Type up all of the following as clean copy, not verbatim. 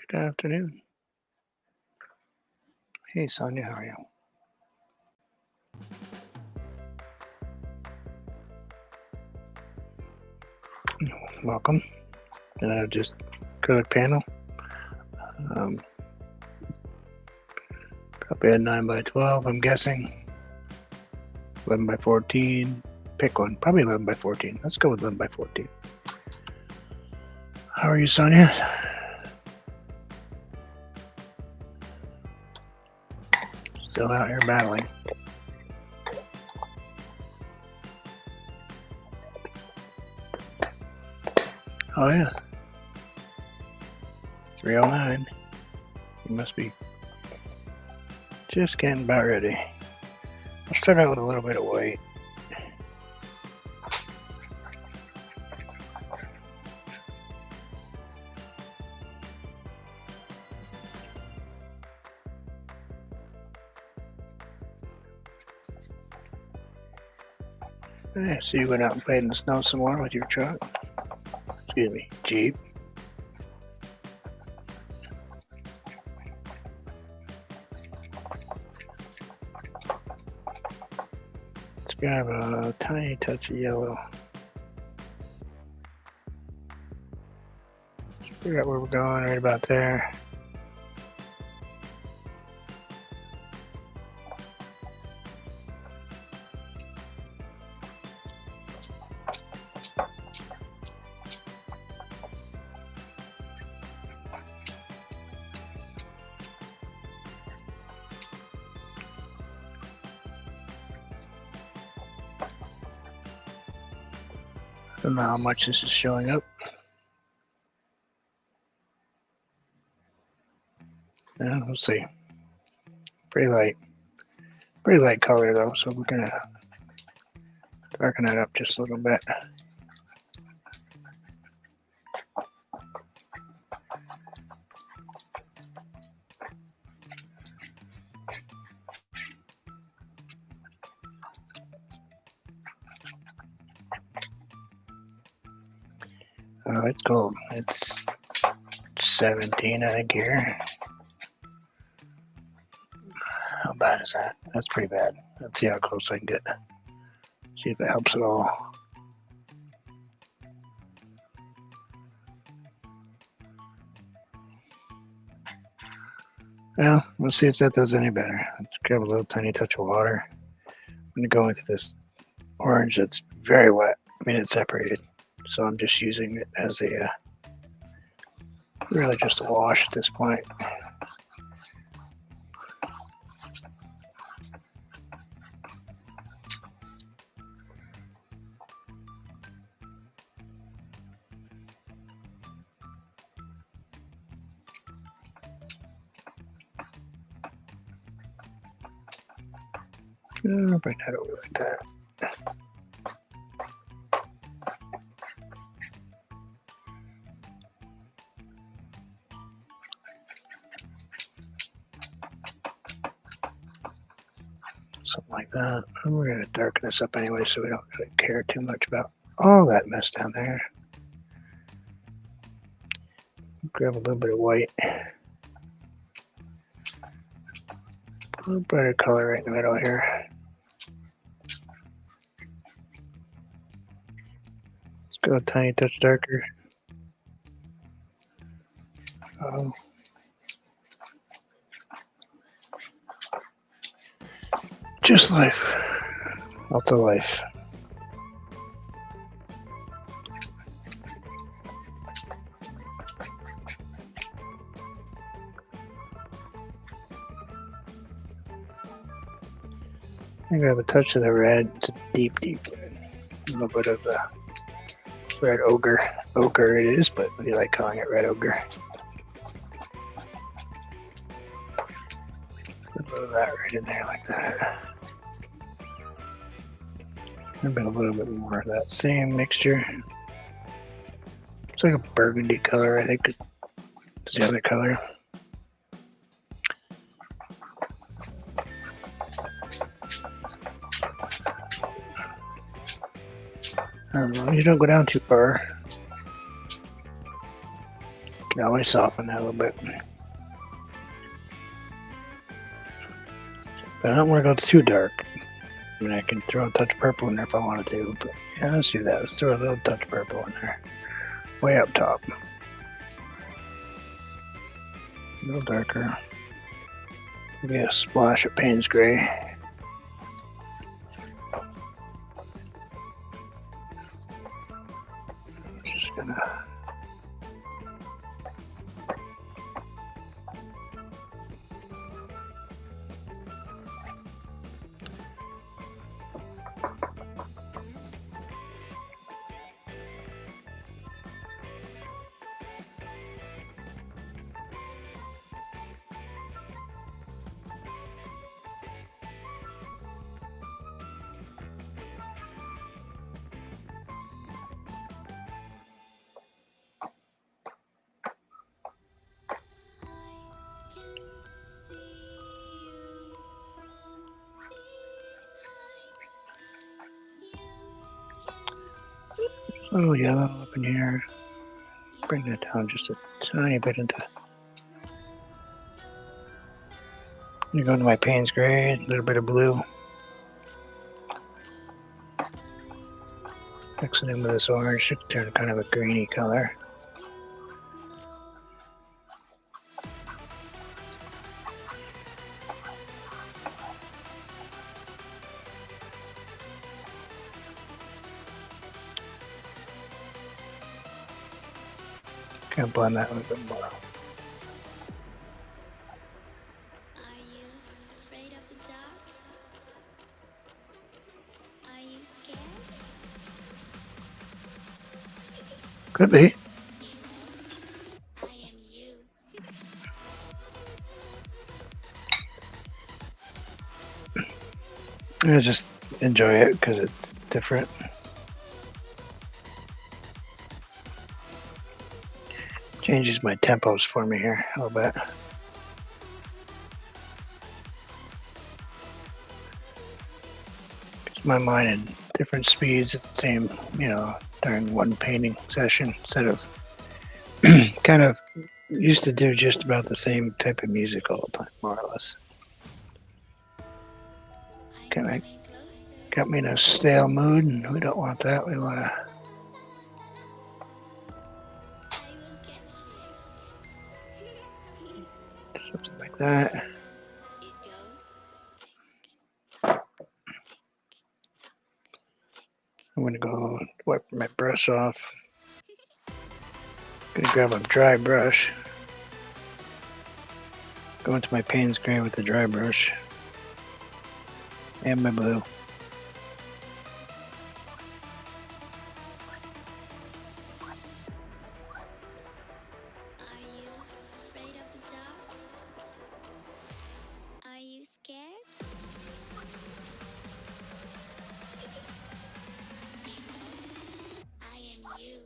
Good afternoon. Hey, Sonia, how are you? Welcome. Just acrylic panel. Probably a 9 by 12, I'm guessing. 11 by 14. Pick one. Probably 11 by 14. Let's go with 11 by 14. How are you, Sonia? Still out here battling. Oh, yeah. 309. You must be just getting about ready. I'll start out with a little bit of white. Yeah, so you went out and played in the snow some more with your truck. Excuse me, Jeep. Let's grab a tiny touch of yellow. Figure out where we're going, right about there. I don't know how much this is showing up. Yeah, we'll see. Pretty light color though, so we're gonna darken that up just a little bit. Oh, it's cold. It's 17, I think, here. How bad is that? That's pretty bad. Let's see how close I can get. See if it helps at all. Well, we'll see if that does any better. Let's grab a little tiny touch of water. I'm going to go into this orange that's very wet. I mean, it's separated. So I'm just using it as a, really just a wash at this point. I'll bring that over like that. Something like that. And we're going to darken this up anyway so we don't really care too much about all that mess down there. Grab a little bit of white. A little brighter color right in the middle here. Let's go a tiny touch darker. Just life. Lots of life. I grab a touch of the red. It's a deep red. A little bit of the red ochre. Ochre it is, but we like calling it red ochre. A little of that right in there like that. Maybe a little bit more of that same mixture. It's like a burgundy color, I think, is the other color. I don't know, you don't go down too far. Can always soften that a little bit. But I don't want to go too dark. I mean, I can throw a touch of purple in there if I wanted to. But yeah, let's do that. Let's throw a little touch of purple in there. Way up top. A little darker. Maybe a splash of Payne's Gray. Just gonna... A little yellow up in here. Bring that down just a tiny bit into. I'm gonna go into my Payne's Gray, a little bit of blue. Mix it in with this orange, should turn kind of a greeny color. Kind of blend that a little bit more. Are you afraid of the dark? Are you scared? Could be. I am you. I just enjoy it because it's different. Changes my tempos for me here a little bit. Gets my mind in different speeds at the same, during one painting session instead of kind of used to do just about the same type of music all the time, more or less. Kind of got me in a stale mood, and we don't want that. We want to something like that. I'm going to go wipe my brush off. Going to grab a dry brush. Go into my Payne's Gray with the dry brush. And my blue. Are you afraid of the dark? Are you scared? I am you.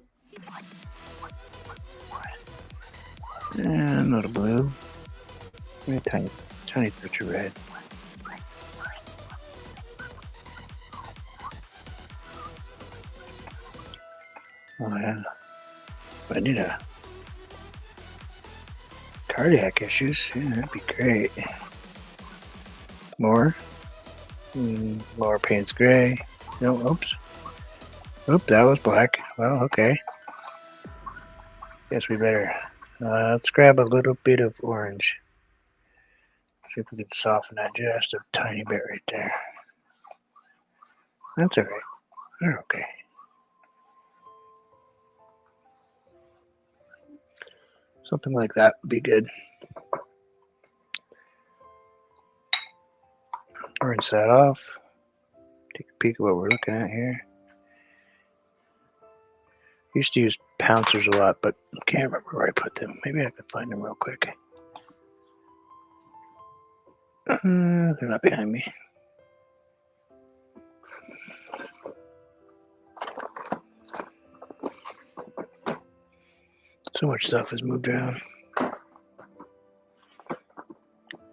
And a little blue. Maybe a tiny touch of red. Oh yeah. I need a cardiac issues. Yeah, that'd be great. More. More Payne's Gray. No, oops. Oop, that was black. Well, okay. Guess we better. Let's grab a little bit of orange. See if we can soften that just a tiny bit right there. That's all right. They're okay. Something like that would be good. Rinse that off. Take a peek at what we're looking at here. Used to use pouncers a lot, but I can't remember where I put them. Maybe I can find them real quick. They're not behind me. So much stuff has moved around.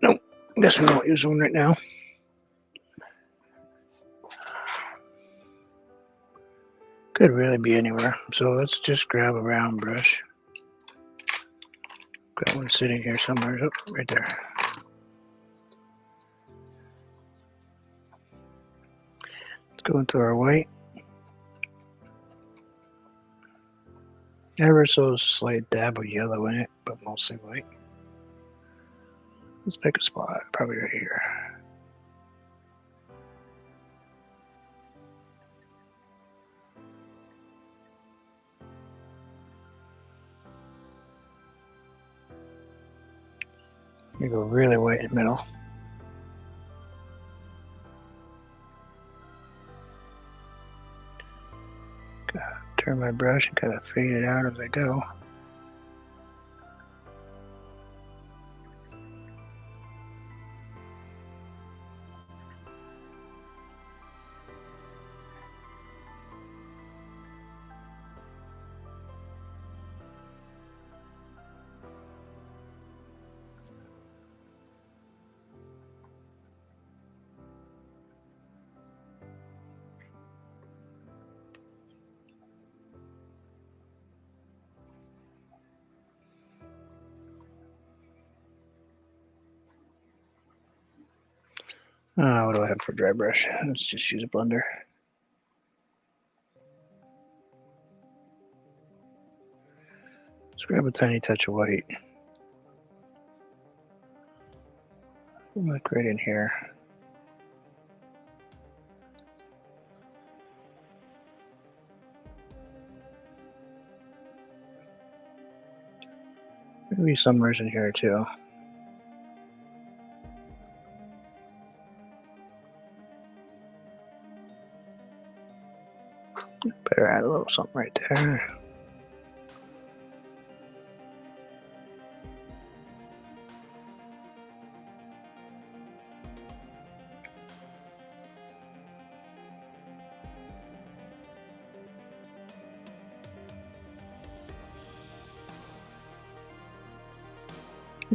Nope. I guess we won't use one right now. Could really be anywhere. So let's just grab a round brush. Got one sitting here somewhere. Oh, right there. Let's go into our white. Ever so slight dab of yellow in it, but mostly white. Let's pick a spot, probably right here. You go really white in the middle. Turn my brush and kind of fade it out as I go. What do I have for dry brush? Let's just use a blender. Let's grab a tiny touch of white. Like right in here. Maybe somewhere's in here too. Better add a little something right there.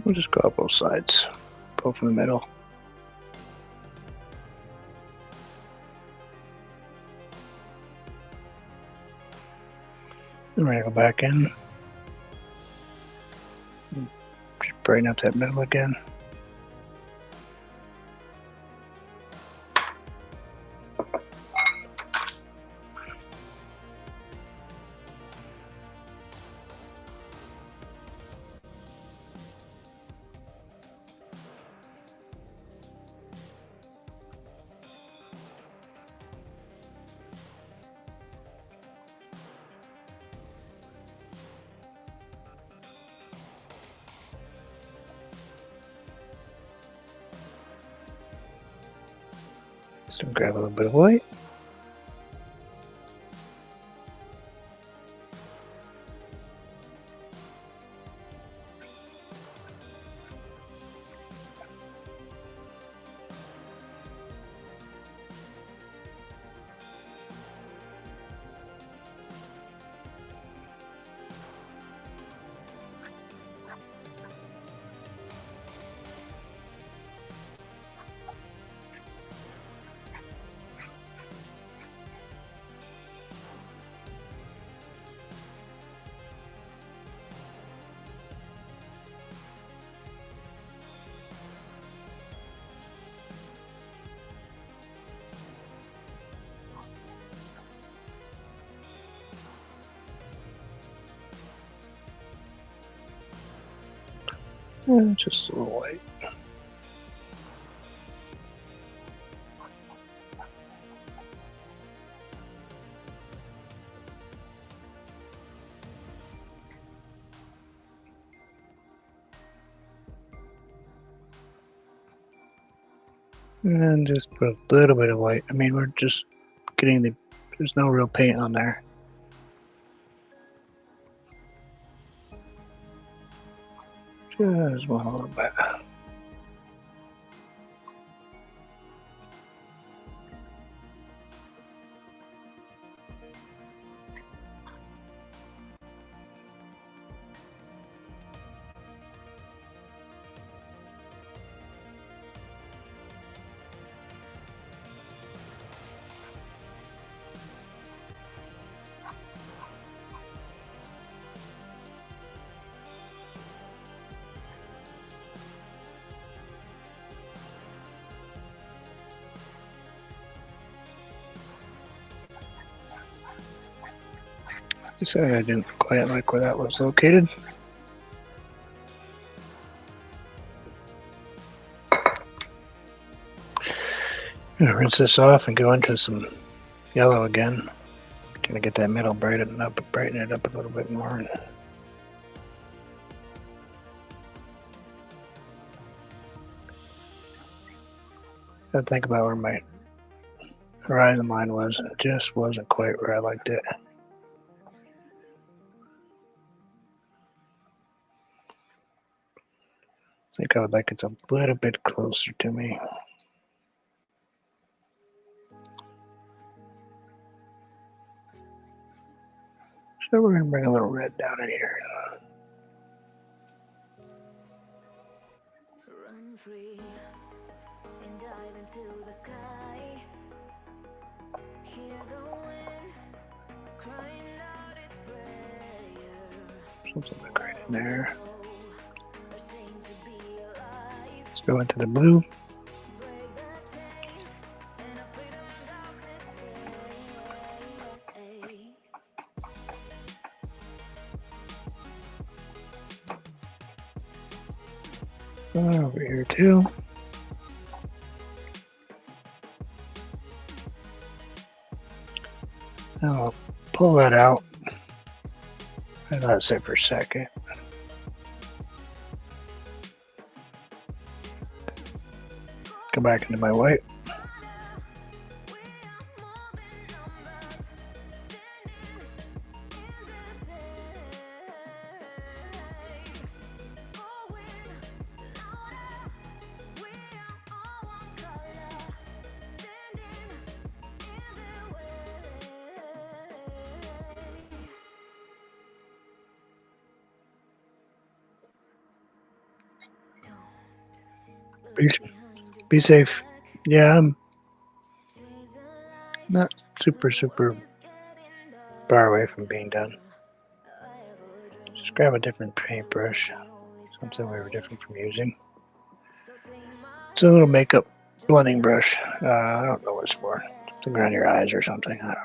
We'll just go up both sides, both in the middle. And we're gonna go back in. Just brighten up that middle again. So grab a little bit of white. And just a little white. And just put a little bit of white. I mean, we're just getting there's no real paint on there. Just one a little bit. Sorry, I didn't quite like where that was located. I'm gonna rinse this off and go into some yellow again. Gonna get that middle brighten it up a little bit more. I think about where my horizon line was, and it just wasn't quite where I liked it. I think I would like it a little bit closer to me. So we're going to bring a little red down in here. Run free and dive into the sky. Hear the wind crying out its prayer. Something like right in there. Ashamed to be alive. Let's go into the blue. Break the chains and our freedom's ours to take. Over here too. Now I'll pull that out. And let it sit for a second. Go back into my white. Be safe. Yeah, I'm not super far away from being done. Just grab a different paintbrush, something we were different from using. It's a little makeup blending brush. I don't know what it's for. Something around your eyes or something. I don't know.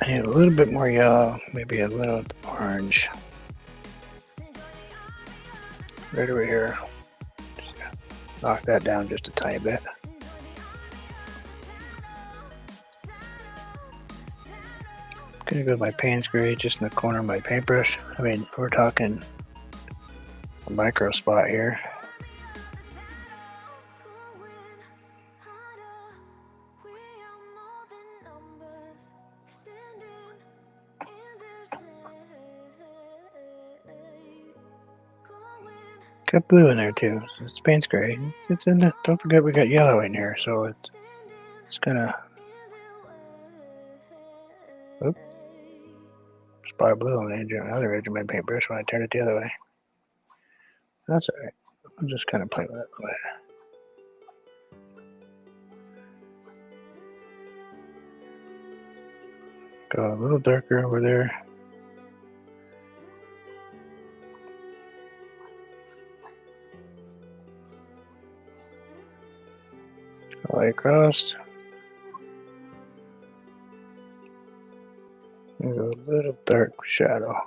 I need a little bit more yellow, maybe a little orange. Right over here. Just knock that down just a tiny bit. Gonna go with my Payne's gray just in the corner of my paintbrush. I mean, we're talking a micro spot here. Got blue in there too. So it's Payne's gray. It's in there. Don't forget we got yellow in here, so it's gonna. Oops. Spot of blue on the other edge of my paintbrush when I turn it the other way. That's alright. I'll just kind of play with it a little bit. Go a little darker over there. All the way across. And go a little dark shadow.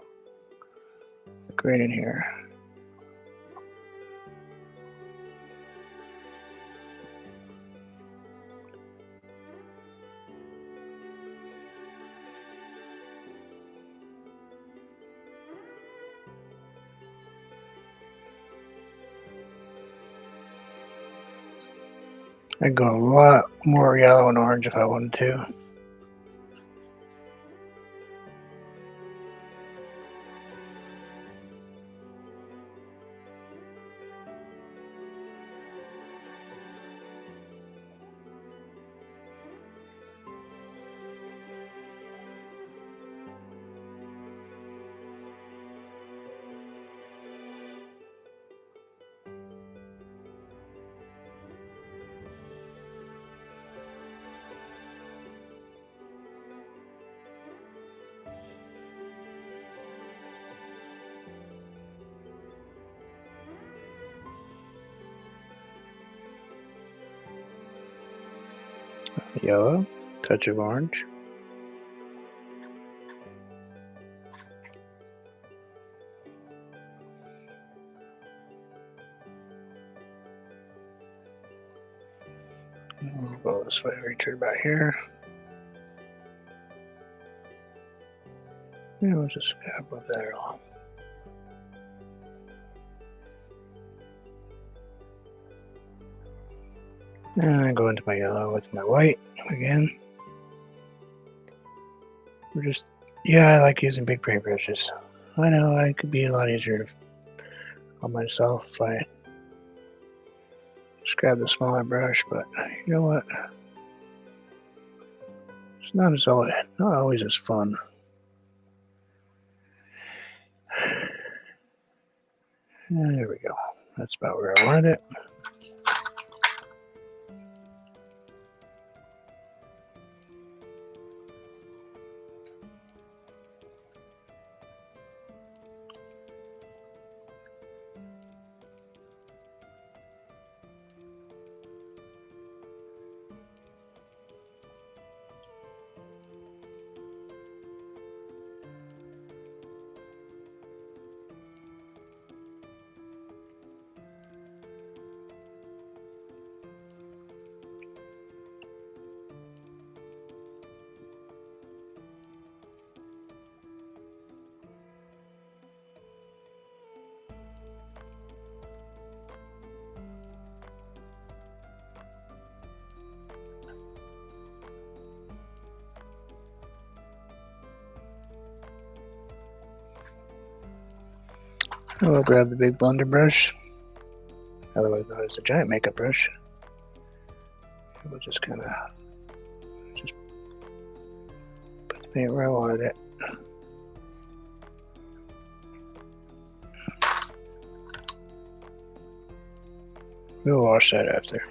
Like right in here. I'd go a lot more yellow and orange if I wanted to. Yellow, touch of orange. We'll go this way, return back here. Yeah, we'll just move that along. And I go into my yellow with my white again. I like using big paintbrushes. I know it could be a lot easier on myself if I just grab the smaller brush, but you know what? It's not always as fun. And there we go. That's about where I wanted it. I will grab the big blender brush, otherwise known as the giant makeup brush. We'll just kind of put the paint where I wanted it. We'll wash that after.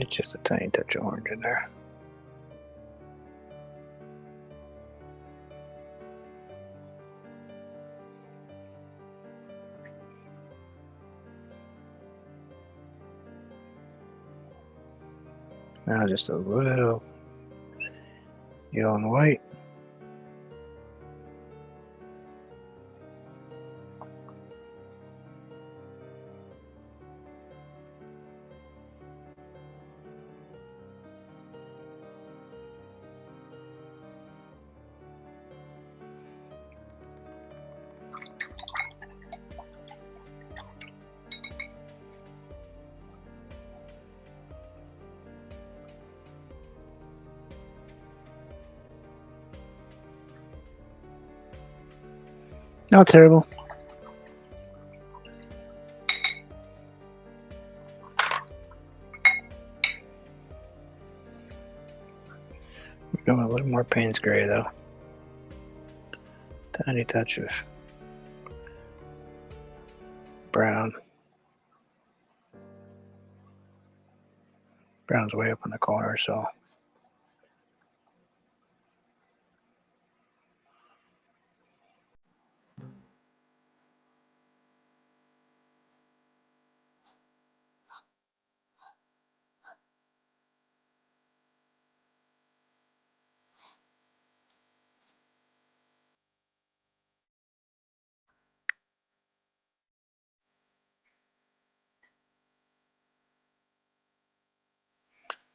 Just a tiny touch of orange in there. Now just a little yellow and white. Not terrible. We're going a little more Payne's gray though. Tiny touch of brown. Brown's way up in the corner, so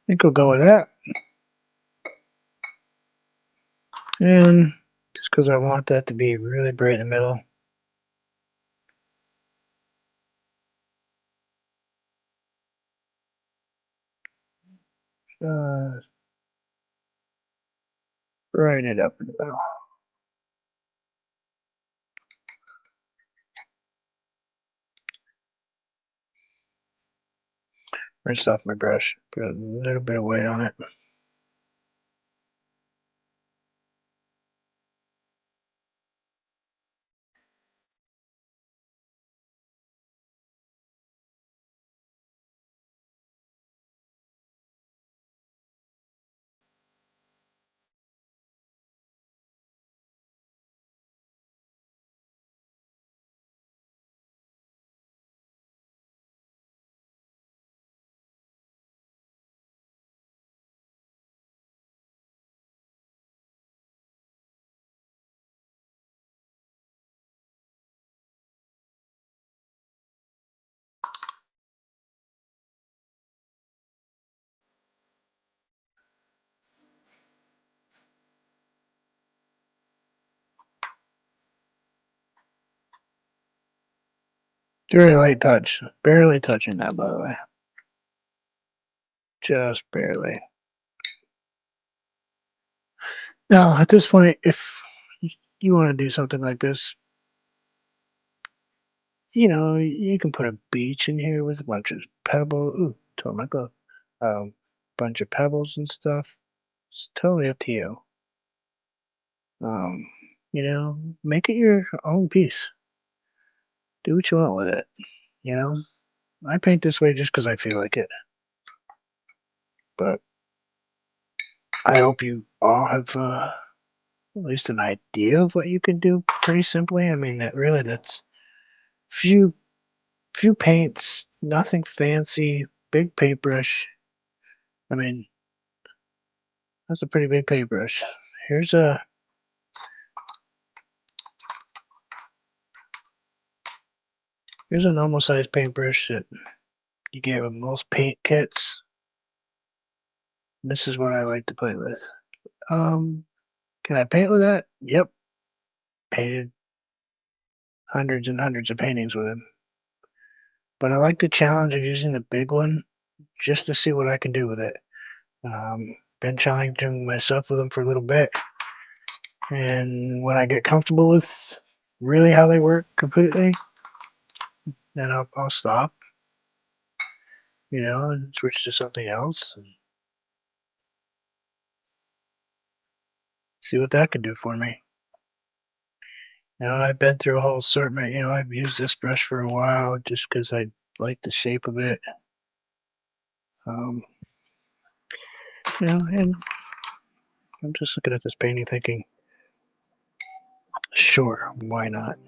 think we'll go with that. And just because I want that to be really bright in the middle. Just brighten it up in the middle. Rinse off my brush. Put a little bit of weight on it. Very light touch. Barely touching that, by the way. Just barely. Now, at this point, if you want to do something like this, you can put a beach in here with a bunch of pebbles. Ooh, tore my glove. Bunch of pebbles and stuff. It's totally up to you. Um, make it your own piece. Do what you want with it. You know, I paint this way just because I feel like it. But I hope you all have at least an idea of what you can do pretty simply. I mean, that's few few paints, nothing fancy, big paintbrush. I mean, that's a pretty big paintbrush. Here's a here's a normal size paintbrush that you get with most paint kits. This is what I like to play with. Um, can I paint with that? Yep, painted hundreds and hundreds of paintings with it. But I like the challenge of using the big one just to see what I can do with it. Been challenging myself with them for a little bit, and when I get comfortable with really how they work completely, then I'll stop, and switch to something else and see what that can do for me. I've been through a whole assortment. I've used this brush for a while just because I like the shape of it. Um, and I'm just looking at this painting thinking, sure, why not?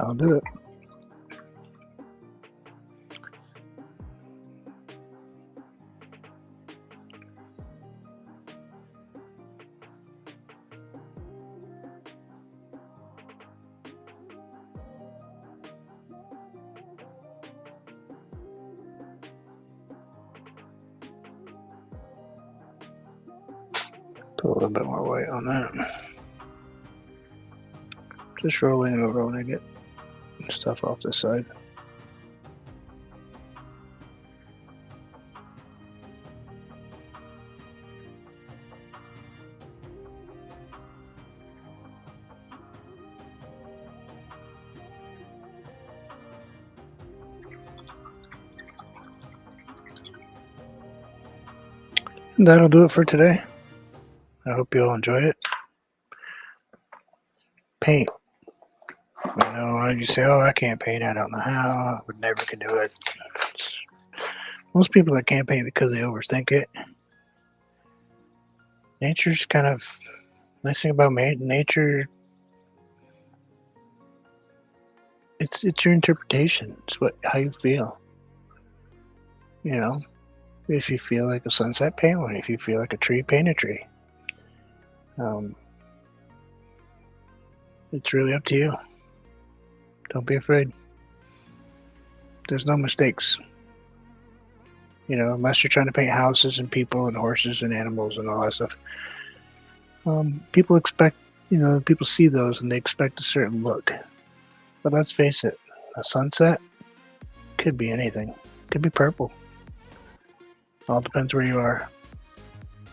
I'll do it. Put a little bit more white on that. Just rolling it over when I get stuff off the side. And that'll do it for today. I hope you all enjoy it. Paint. You know, you say, oh, I can't paint. I don't know how. I would never could do it. Most people that can't paint because they overthink it. Nature's kind of nice thing about nature. It's your interpretation. It's how you feel. You know, if you feel like a sunset, paint one. If you feel like a tree, paint a tree. It's really up to you. Don't be afraid. There's no mistakes. You know, unless you're trying to paint houses and people and horses and animals and all that stuff. People expect, people see those and they expect a certain look. But let's face it, a sunset could be anything. Could be purple. All depends where you are.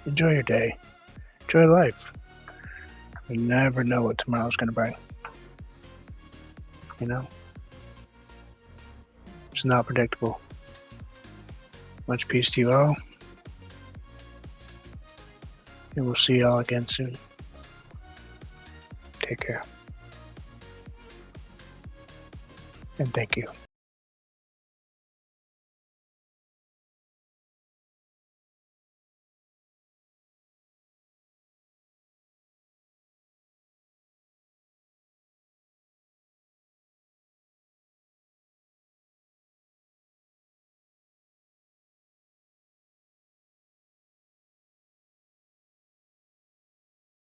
Enjoy your day. Enjoy life. You never know what tomorrow's going to bring. You know? It's not predictable. Much peace to you all. And we'll see you all again soon. Take care. And thank you.